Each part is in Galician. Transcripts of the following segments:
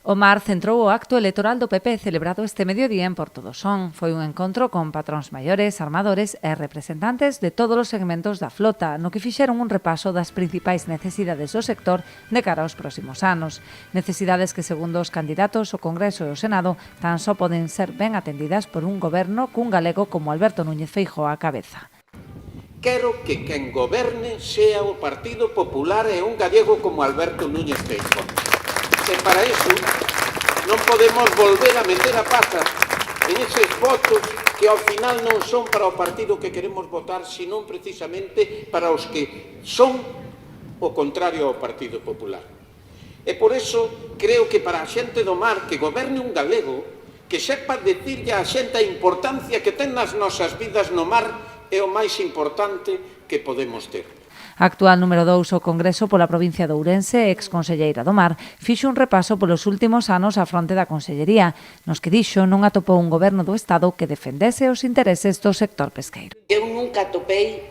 O Mar centrou o acto electoral do PP celebrado este mediodía en Porto do Son. Foi un encontro con patróns maiores, armadores e representantes de todos os segmentos da flota, no que fixeron un repaso das principais necesidades do sector de cara aos próximos anos. Necesidades que, segundo os candidatos ao Congreso e ao Senado, tan só poden ser ben atendidas por un goberno cun galego como Alberto Núñez Feijóo á cabeza. Quero que quen goberne sea o Partido Popular e un gallego como Alberto Núñez Feijóo. E para iso non podemos volver a meter a pata en eses votos que ao final non son para o partido que queremos votar, sino precisamente para os que son o contrario ao Partido Popular. E por iso creo que para a xente do Mar que goberne un galego, que sepa decirlle á xente a importancia que ten nas nosas vidas no mar, é o máis importante que podemos ter. A actual número 2 ao Congreso pola provincia de Ourense, exconselleira do Mar, fixo un repaso polos últimos anos á fronte da Consellería, nos que dixo non atopou un goberno do Estado que defendese os intereses do sector pesqueiro. Eu nunca atopei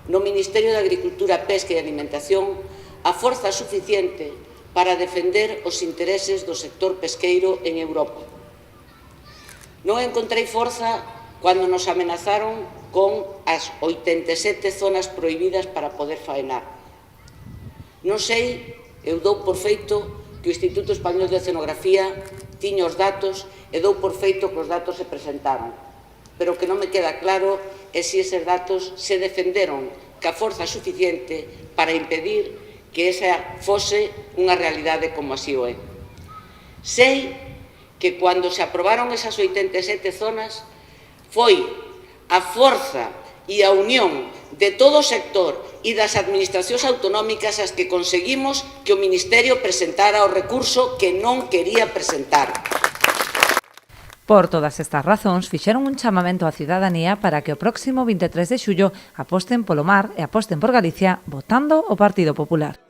no Ministerio de Agricultura, Pesca e Alimentación a forza suficiente para defender os intereses do sector pesqueiro en Europa. Non encontrei forza cando nos amenazaron con as 87 zonas prohibidas para poder faenar. Non sei, eu dou por feito que o Instituto Español de Oceanografía tiña os datos e dou por feito que os datos se presentaron. Pero o que non me queda claro é se eses datos se defenderon ca forza suficiente para impedir que esa fose unha realidade como así o é. Sei que cando se aprobaron esas 87 zonas foi a forza e a unión de todo o sector e das administracións autonómicas as que conseguimos que o Ministerio presentara o recurso que non quería presentar. Por todas estas razóns, fixeron un chamamento á cidadanía para que o próximo 23 de xullo aposten polo mar e aposten por Galicia votando o Partido Popular.